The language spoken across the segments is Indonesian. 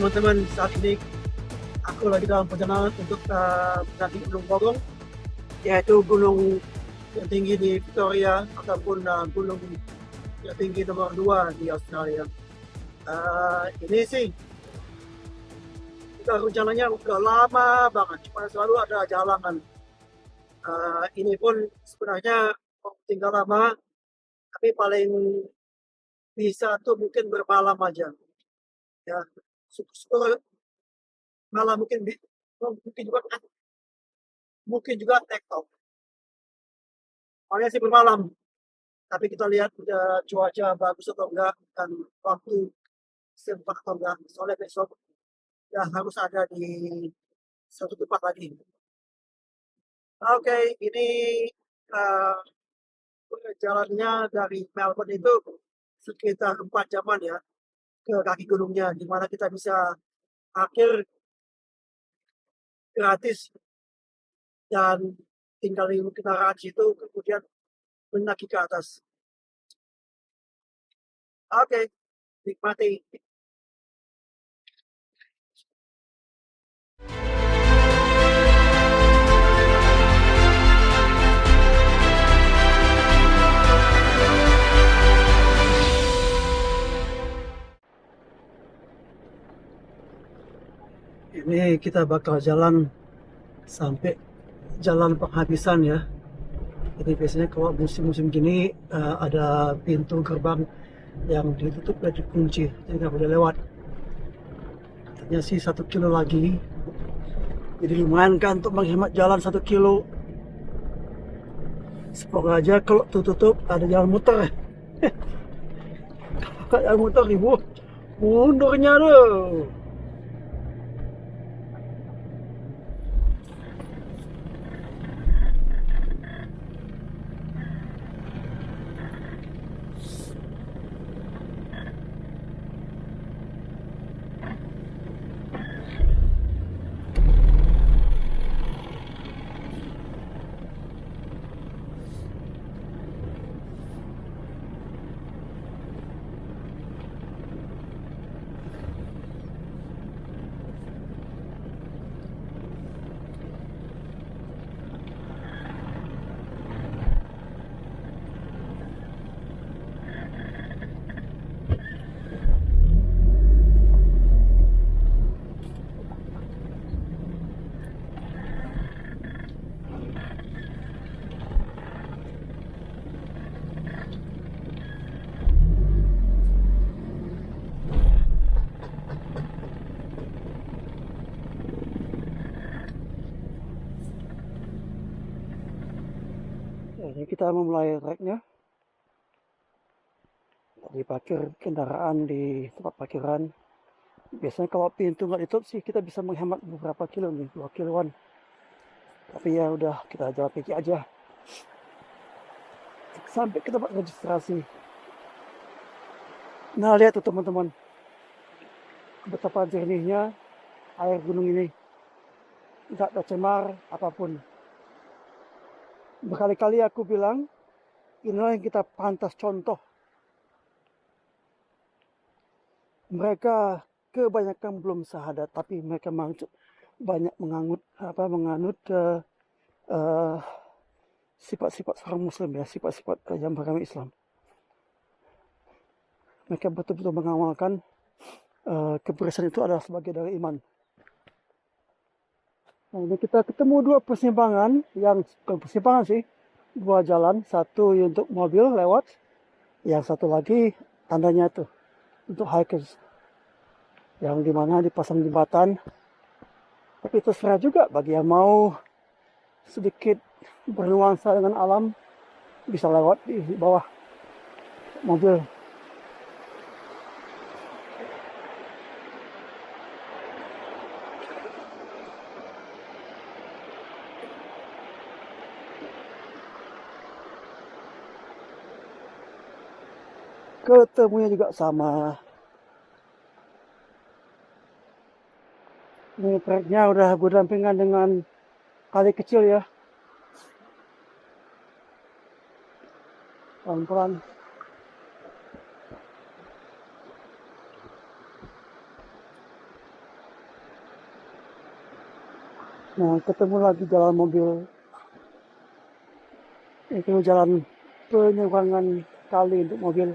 teman-teman, saat ini aku lagi dalam perjalanan untuk mendaki Gunung Pogong, yaitu gunung tertinggi di Victoria ataupun gunung tertinggi nomor 2 di Australia. Ini sih rencananya udah lama banget, cuma selalu ada halangan. Ini pun sebenarnya tinggal lama, tapi paling bisa tuh mungkin bermalam aja. Ya, syukur malah mungkin juga TikTok. Awalnya sih bermalam, tapi kita lihat cuaca bagus atau enggak dan waktu sempat atau enggak. Soalnya besok ya harus ada di satu tempat lagi. Oke, ini uh, jalannya dari Melbourne itu sekitar 4 jaman ya ke kaki gunungnya, di mana kita bisa parkir gratis dan tinggal di kendaraan situ, kemudian mendaki ke atas. Oke, nikmati. Ini kita bakal jalan sampai jalan penghabisan ya. Jadi biasanya kalau musim-musim gini ada pintu gerbang yang ditutup dan dikunci, jadi nggak boleh lewat. Katanya sih 1 kilo lagi, jadi lumayan kan untuk menghemat jalan 1 kilo. Semoga aja kalau tutup ada jalan muter. Kalau jalan muter ibu, mundurnya tuh. Ini kita memulai treknya. Diparkir kendaraan di tempat parkiran. Biasanya kalau pintu nggak ditutup sih kita bisa menghemat beberapa kilo nih, 2 kiloan. Tapi ya udah, kita jalan kaki aja sampai ke tempat registrasi. Nah, lihat tuh teman-teman, betapa jernihnya air gunung ini. Nggak ada cemar apapun. Berkali-kali aku bilang, inilah yang kita pantas contoh. Mereka kebanyakan belum syahadat, tapi mereka banyak menganut sifat-sifat seorang muslim ya, sifat-sifat yang beragama Islam. Mereka betul-betul mengamalkan kebersihan itu adalah sebagai dari iman. Nah, ini kita ketemu dua persimpangan, yang bukan persimpangan sih, dua jalan, satu untuk mobil lewat, yang satu lagi tandanya tuh untuk hikers, yang dimana dipasang jembatan. Tapi terserah juga bagi yang mau sedikit bernuansa dengan alam, bisa lewat di bawah mobil. Ketemunya juga sama. Ini treknya udah berdampingan dengan kali kecil ya. Pelan-pelan. Nah, ketemu lagi jalan mobil. Itu jalan penyeberangan kali untuk mobil.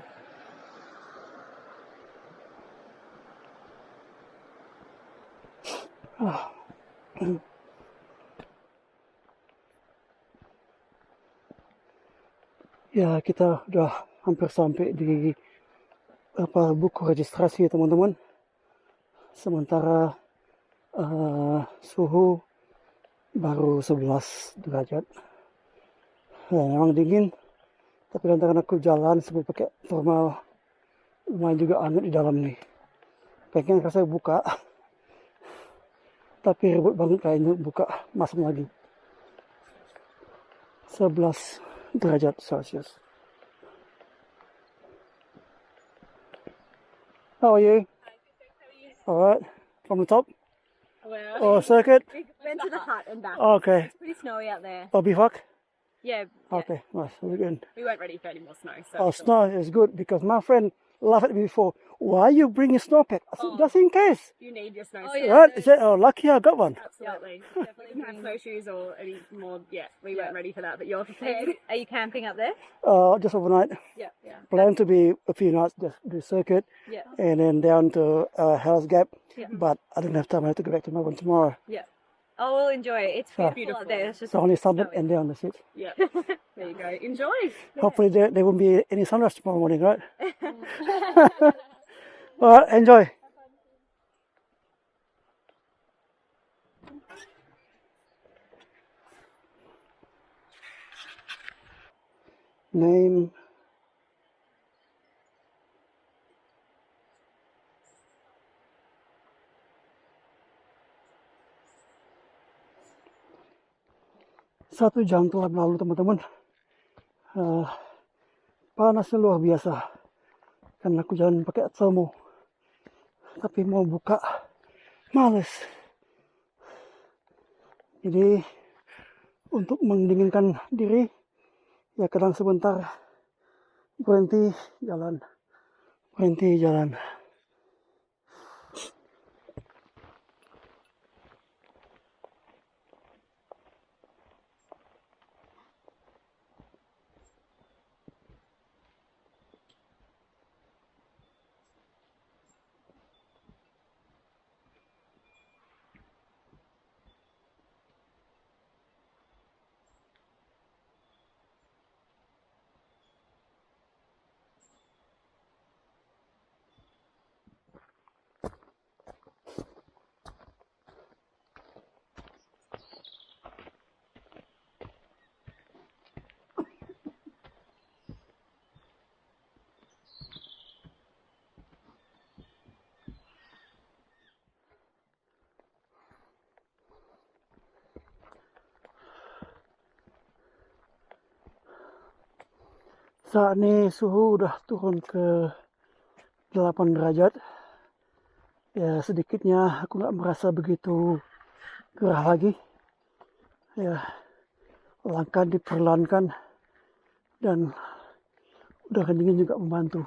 Ya, kita udah hampir sampai di buku registrasi, teman-teman. Sementara suhu baru 11 derajat. Ya, memang dingin, tapi lantaran aku jalan sambil pakai formal, lumayan juga anget di dalam nih. Pengen rasanya buka, tapi ribut banget kayaknya buka, masuk lagi. 11 derajat Celcius. How are you? Alright, from the top? Well, Or circuit? we went to the hut and back. Okay. It's pretty snowy out there. Or bivouac? Yeah. Okay, nice, very good. We weren't ready for any more snow. So Oh, snow is good because my friend laughed at me before. Why are you bringing snow pack? I said, just in case. you need your snow. Right? He said, oh, lucky I got one. Absolutely. Definitely didn't have snowshoes or any more. Yeah, we weren't ready for that, but you're prepared. Are you camping up there? Just overnight. Yeah. Plan to be a few nights, just do circuit, Yeah. and then down to Hell's Gap. Yeah. But I didn't have time. I have to go back to Melbourne tomorrow. Yeah. Oh, we'll enjoy it. It's So- beautiful up there. It's just So only summit snowy. and down, that's it. Yeah. There you go. Enjoy. Hopefully there won't be any sunrise tomorrow morning, right? All right, enjoy. Name. Satu jam telah berlalu, teman-teman. Panasnya luar biasa karena aku jalan pakai thermo, tapi mau buka males. Jadi untuk mendinginkan diri ya kadang sebentar berhenti jalan. Saat ini suhu udah turun ke 8 derajat. Ya sedikitnya aku nggak merasa begitu gerah lagi. Ya langkah diperlahankan dan udara dingin juga membantu.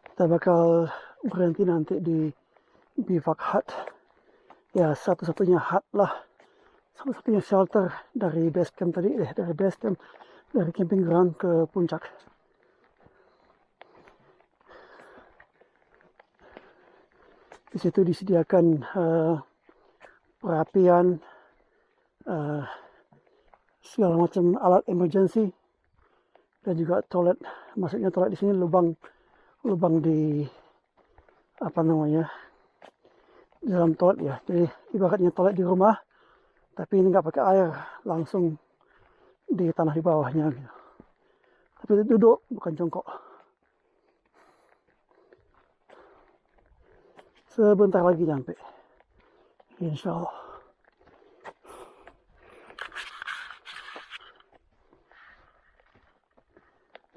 Kita bakal berhenti nanti di bivouac hut. Ya satu-satunya hut lah. Satu-satunya shelter dari base camp tadi, dari camping ground ke puncak. Di situ disediakan perapian, segala macam alat emergency, dan juga toilet. Maksudnya toilet di sini lubang di di dalam toilet ya. Jadi ibaratnya toilet di rumah. Tapi ini nggak pakai air, langsung di tanah di bawahnya. Gitu. Tapi duduk, bukan jongkok. Sebentar lagi nyampe. Insya Allah.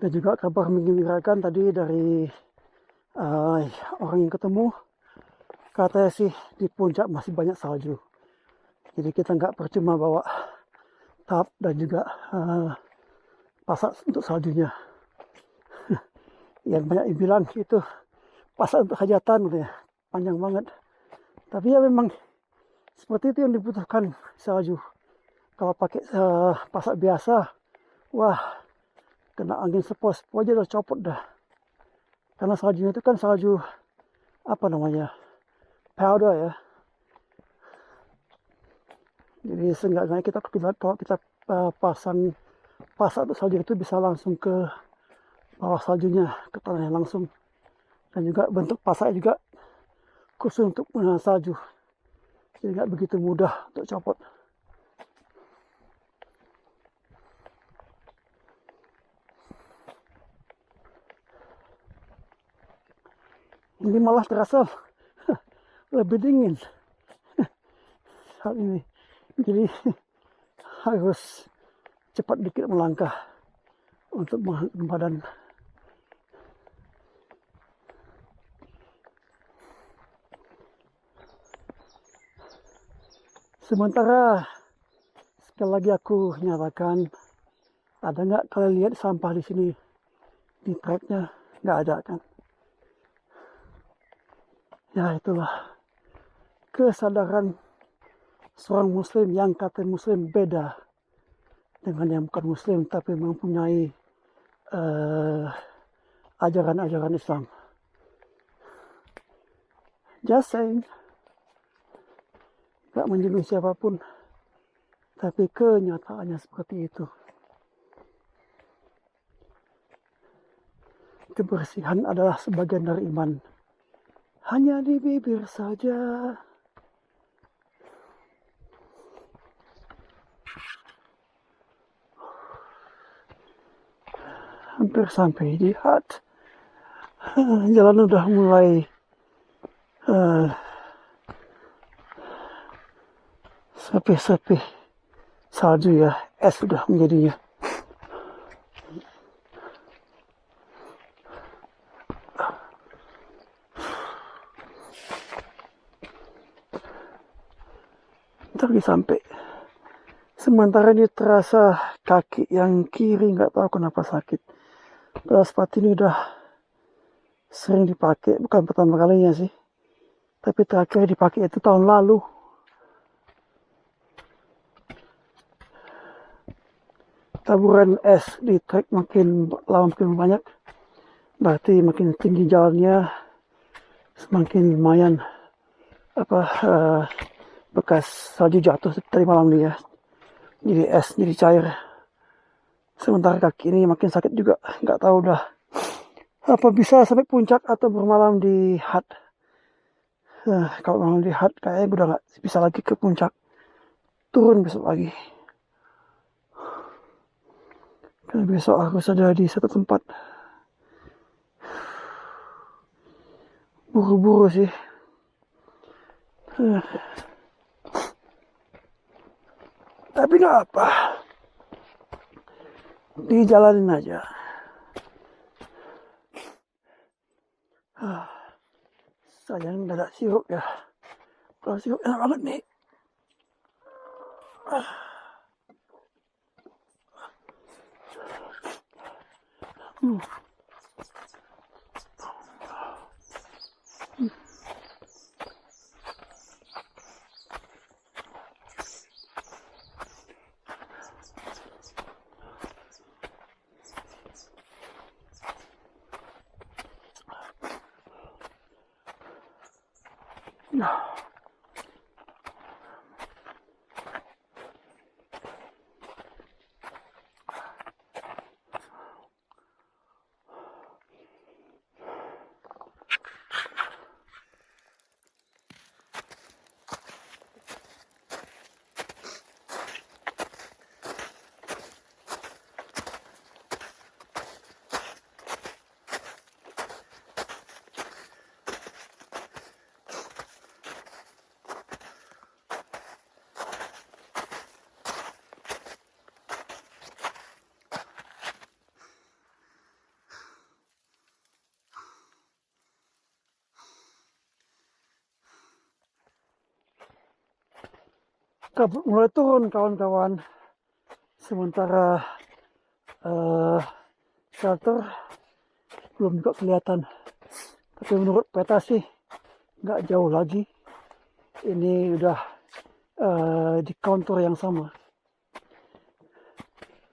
Dan juga kabar menggembirakan tadi dari orang yang ketemu. Katanya sih di puncak masih banyak salju. Jadi kita nggak percuma bawa tarp dan juga pasak untuk saljunya. Yang banyak yang bilang itu pasak untuk hajatan, ya panjang banget. Tapi ya memang seperti itu yang dibutuhkan salju. Kalau pakai pasak biasa, wah, kena angin sepoi-sepoi aja udah copot dah. Karena saljunya itu kan salju apa namanya, powder ya. Jadi seenggaknya kalau kita pasang pasak untuk salju itu bisa langsung ke bawah saljunya, ke tanahnya langsung. Dan juga bentuk pasak juga khusus untuk salju. Jadi nggak begitu mudah untuk copot. Ini malah terasa lebih dingin saat ini. Jadi harus cepat dikit melangkah untuk menghangatkan badan. Sementara sekali lagi aku nyatakan, ada nggak kalian lihat sampah di sini di treknya? Nggak ada kan? Ya itulah kesadaran seorang muslim yang kata muslim beda dengan yang bukan muslim tapi mempunyai ajaran-ajaran Islam. Just saying. Gak menyinggung siapapun, tapi kenyataannya seperti itu. Kebersihan adalah sebagian dari iman. Hanya di bibir saja. Hampir sampai di Had. Jalan udah mulai sepi-sepi salju ya, es sudah menjadinya. Ntar sampai. Sementara ini terasa kaki yang kiri nggak tahu kenapa sakit. Padahal sepatu ini udah sering dipakai, bukan pertama kalinya sih. Tapi terakhir dipakai itu tahun lalu. Taburan es di trek makin lama makin banyak, berarti makin tinggi jalannya, semakin lumayan bekas salju jatuh tadi malam nih ya. Jadi es jadi cair. Sementara kaki ini makin sakit juga, nggak tahu dah apa bisa sampai puncak atau bermalam di Had. Kalau malam di Had kayaknya udah nggak bisa lagi ke puncak, turun besok lagi. Karena besok harus ada di satu tempat. Buru-buru sih. Tapi nggak apa. Dijalanin aja. Sayang nggak ada sirup ya. Kalau sirup enak banget nih. Kabut mulai turun kawan-kawan. Sementara shelter belum juga kelihatan. Tapi menurut peta sih nggak jauh lagi. ini udah di counter yang sama.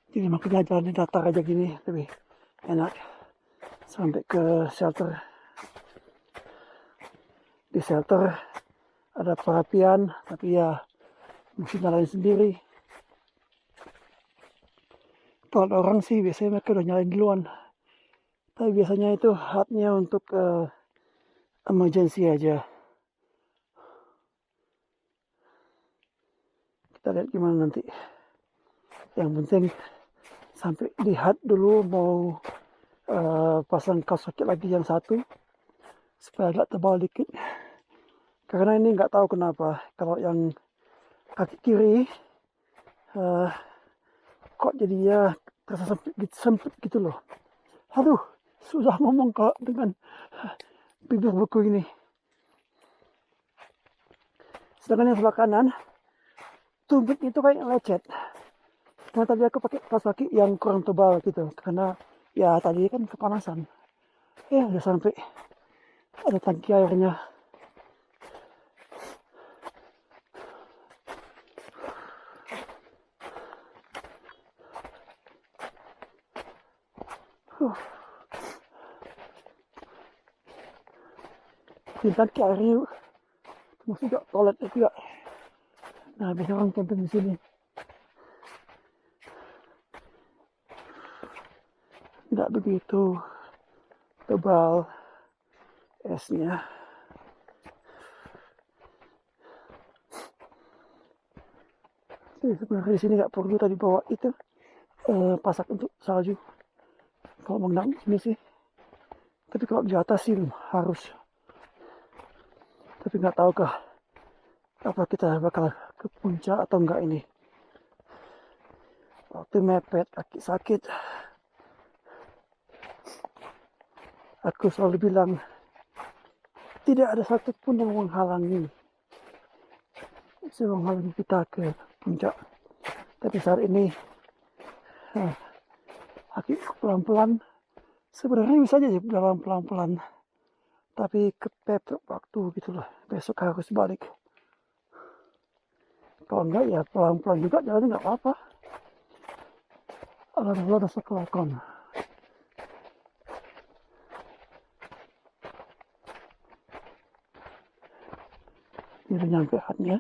Jadi makanya jalan datar aja gini lebih enak sampai ke shelter. Di shelter ada perapian, tapi ya mesti nyalain sendiri. Kalau ada orang sih biasanya mereka udah nyalain duluan. Tapi biasanya itu hutnya untuk emergency aja. Kita lihat gimana nanti. Yang penting sampai di hut dulu mau pasang kaos kaki lagi yang satu supaya agak tebal dikit. Karena ini nggak tahu kenapa kalau yang kaki kiri kok jadinya terasa sempit gitu loh. Aduh, susah ngomong kalau dengan bibir beku ini. Sedangkan yang sebelah kanan tumit itu kayak lecet. Karena tadi aku pakai kaos kaki yang kurang tebal gitu. Karena ya tadi kan kepanasan. Ya udah sampai ada tangki airnya. Di tangki airnya yuk. Termasuk juga toiletnya juga. Nah, biasa orang camping di sini. Tidak begitu tebal esnya. Sebenarnya di sini nggak perlu tadi bawa itu pasak untuk salju. Kalau mengenang di sini sih. Tapi kalau di atas sih harus. Tapi nggak tahu kah apa kita bakal ke puncak atau enggak ini. Waktu mepet, kaki sakit. Aku selalu bilang tidak ada satupun yang menghalangi kita ke puncak. Tapi saat ini kaki pelan-pelan. Sebenarnya bisa aja jalan pelan-pelan. Tapi kepepet waktu gitu loh. Besok harus balik. Kalau enggak ya pelan-pelan juga jalannya nggak apa-apa. Alhamdulillah udah sekelakon. Ini udah nyampe hutnya.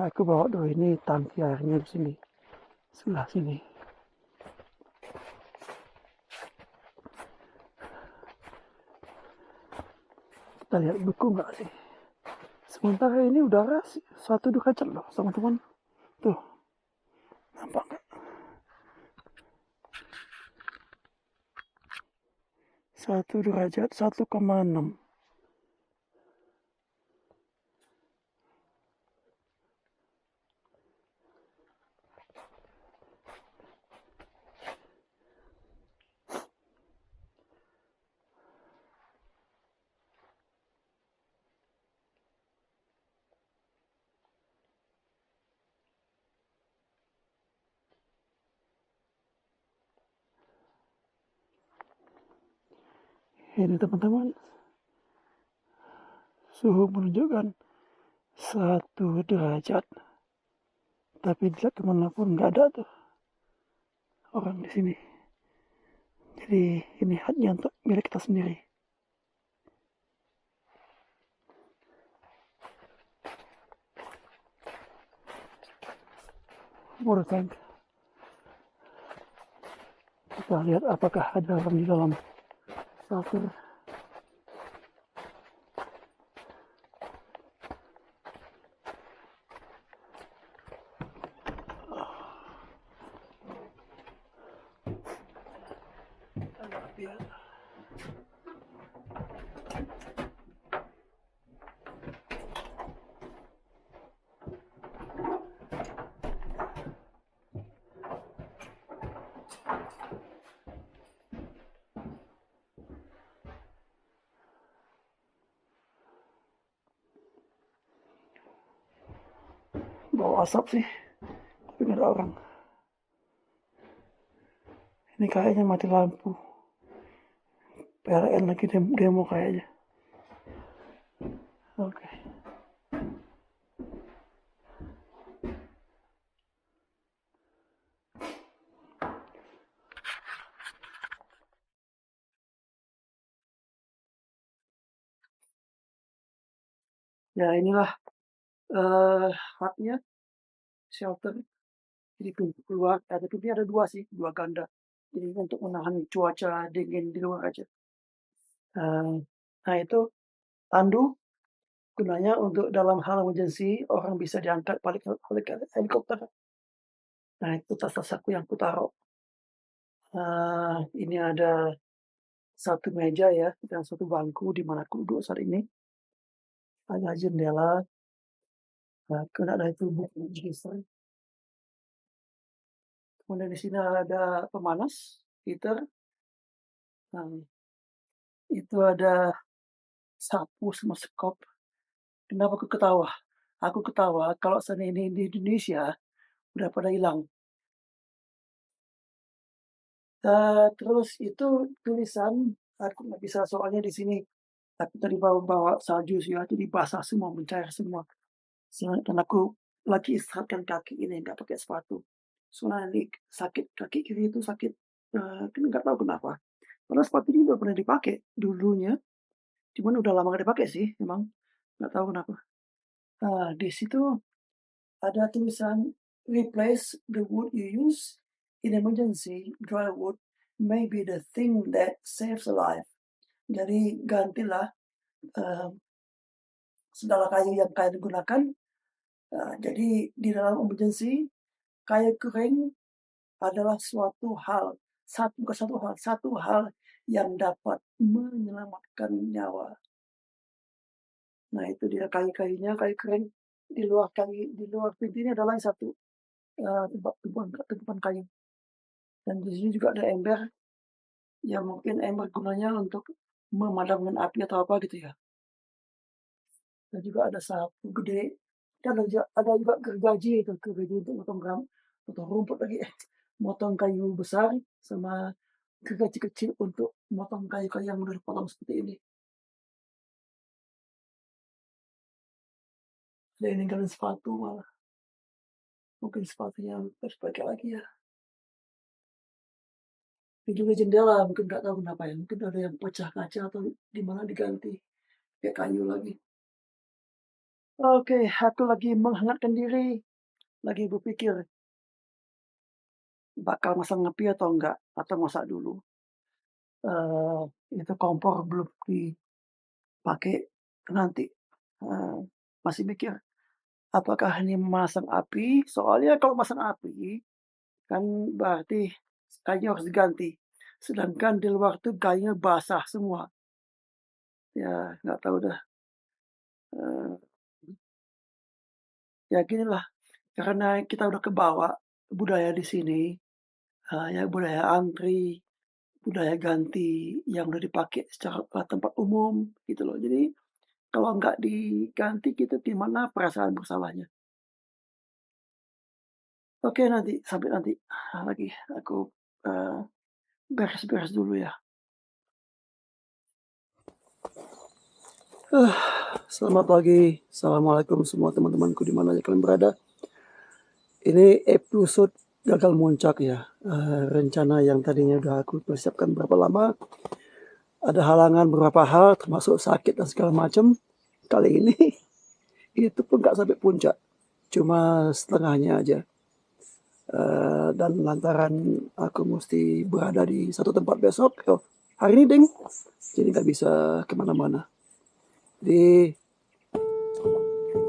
Aku bawa dulu ini tangki airnya di sini. Sebelah sini. Kita lihat beku nggak sih? Sementara ini udara 1 derajat loh, teman-teman. Tuh, nampak nggak? 1 derajat, 1,6. Ini teman-teman, suhu menunjukkan 1 derajat. Tapi dilihat kemanapun nggak ada tuh orang di sini. Jadi ini hutnya untuk milik kita sendiri. Water tank. Kita lihat apakah ada orang di dalam shelter. Bawa asap sih, tapi nggak ada orang. Ini kayaknya mati lampu. PLN lagi demo kayaknya. Oke. Ya inilah hutnya, shelter. Jadi pintu keluar, pintunya ada 2 sih, 2 ganda. Jadi untuk menahan cuaca dingin di luar aja. Nah itu tandu gunanya untuk dalam hal emergency orang bisa diangkat balik balik helikopter. Nah itu tas-tas aku yang kutaruh. Ini ada 1 meja ya dan 1 bangku di mana aku duduk saat ini. Ada jendela, kemudian ada itu buku register. Kemudian di sini ada pemanas, heater. Nah, itu ada sapu sama sekop. Kenapa aku ketawa? Aku ketawa kalau seandainya ini di Indonesia udah pada hilang. Terus itu tulisan aku nggak bisa soalnya di sini aku tadi bawa salju sih ya, jadi basah semua, mencair semua. Dan aku lagi istirahatkan kaki ini nggak pakai sepatu. Soalnya ini sakit kaki kiri itu sakit, kan nggak tahu kenapa. Padahal sepatu ini udah pernah dipakai dulunya, cuman udah lama nggak dipakai sih emang, nggak tahu kenapa. Di situ ada tulisan, "Replace the wood you use in emergency. Dry wood may be the thing that saves a life." Jadi gantilah, segala kayu yang kalian gunakan, jadi di dalam emergency, kayu kering adalah satu hal yang dapat menyelamatkan nyawa. Nah itu dia kayu-kayunya, kayu kering. Di luar pintu ini ada lagi satu, tempat tumpuan kayu. Dan di sini juga ada ember, yang mungkin ember gunanya untuk memadamkan api atau apa gitu ya. Dan juga ada sapu gede, dan ada juga gergaji untuk potong rumput lagi, motong kayu besar, sama gergaji kecil untuk motong kayu-kayu yang udah dipotong seperti ini. Ada yang ninggalin sepatu malah. Mungkin sepatunya harus pakai lagi ya. Ini juga jendela, mungkin nggak tahu kenapa ya. Mungkin ada yang pecah kaca atau di mana diganti pakai kayu lagi. Oke, aku lagi menghangatkan diri, lagi berpikir bakal masang api atau enggak, atau masak dulu. Itu kompor belum dipakai nanti. Masih mikir, apakah ini memasang api? Soalnya kalau masang api, kan berarti kayu harus diganti. Sedangkan di luar tuh kayunya basah semua. Ya, nggak tahu dah. Ya ginilah, karena kita udah kebawa budaya di sini, ya budaya antri, budaya ganti yang udah dipakai secara tempat umum gitu loh. Jadi kalau nggak diganti gitu gimana perasaan bersalahnya. Oke nanti, sampai nanti lagi aku beres-beres dulu ya. Selamat pagi, assalamualaikum semua teman-temanku di mana aja kalian berada. Ini episode gagal muncak ya. Rencana yang tadinya udah aku persiapkan berapa lama, ada halangan beberapa hal termasuk sakit dan segala macam. Kali ini itu pun nggak sampai puncak, cuma setengahnya aja. Dan lantaran aku mesti berada di satu tempat besok, hari ini ding, jadi nggak bisa kemana-mana. Jadi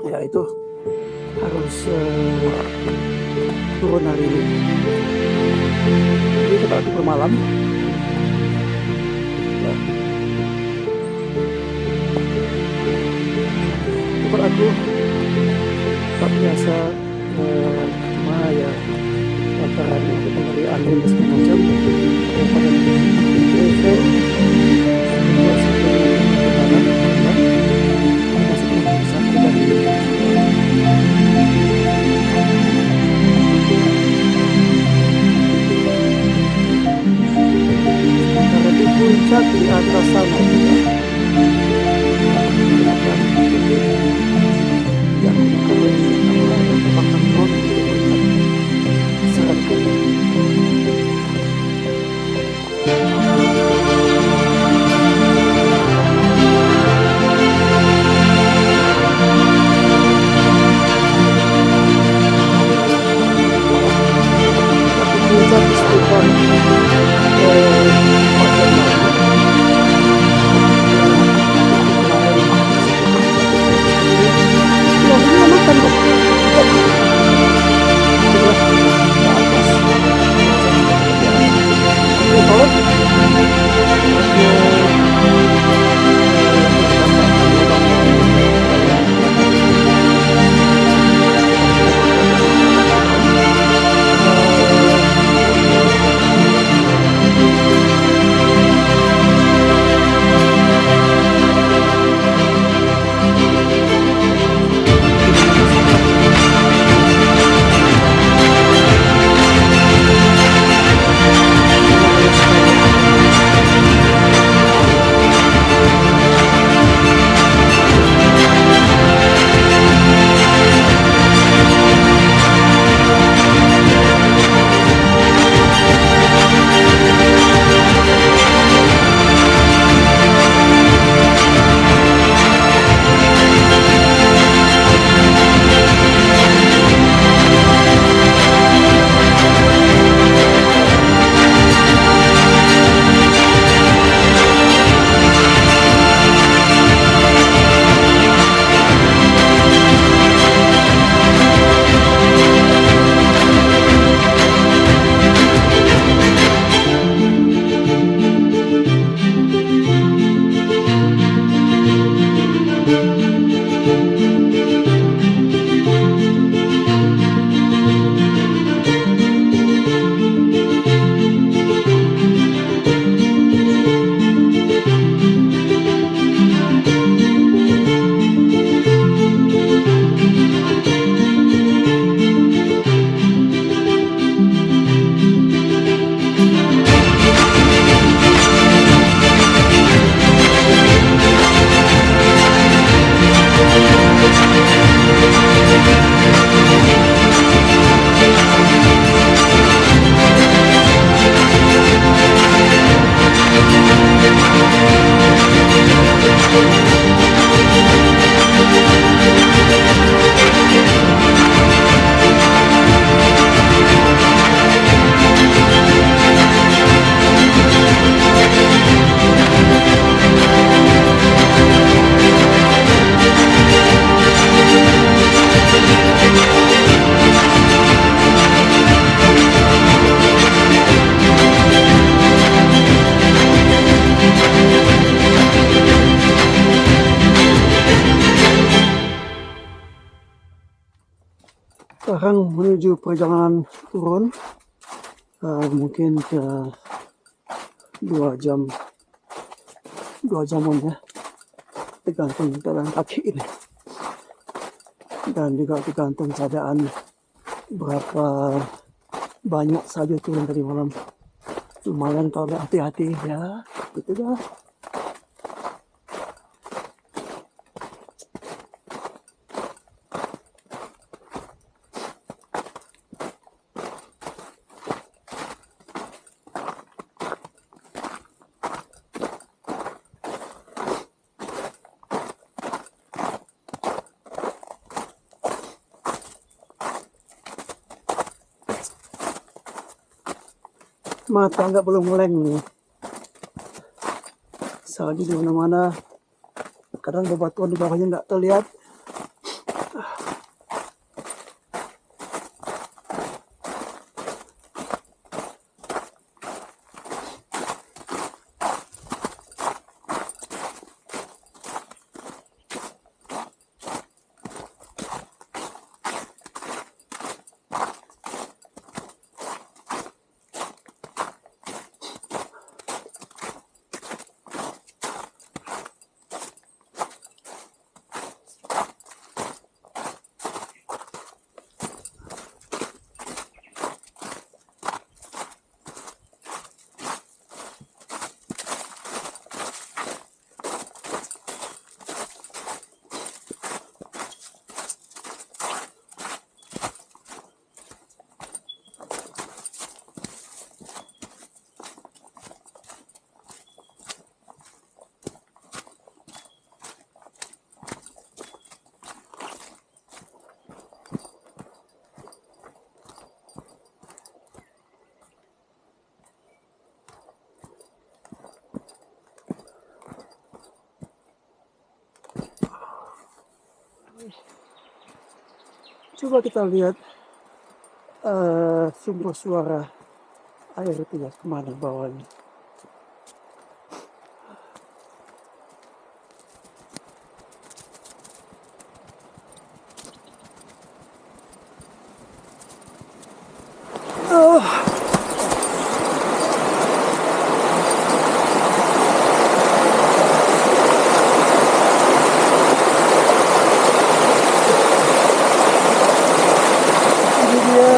ya itu harus turun hari ini. Jadi kita tidur malam. Ya. Tempat aku tak biasa cuma ya lantaran untuk mengeri angin dan segala macam. Pada puncak di atas Sekarang menuju perjalanan turun, mungkin ke 2 jaman ya, tergantung jalan kaki ini, dan juga tergantung keadaan berapa banyak salju turun tadi malam. Lumayan kalau nggak hati-hati ya, gitu dah. Mata nggak belum meleng nih. Salju di mana-mana. Kadang bebatuan di bawahnya nggak terlihat. Coba kita lihat sumber suara air itu ya kemana bawahnya. Ini dia.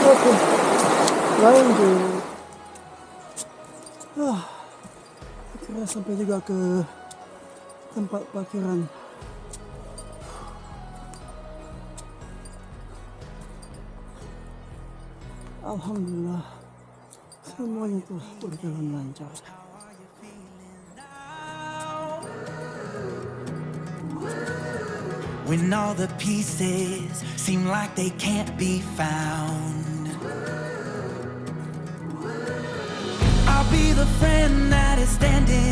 Oke, lanjut. Akhirnya sampai juga ke tempat parkiran. Alhamdulillah, semuanya tuh berjalan lancar. When all the pieces seem like they can't be found, I'll be the friend that is standing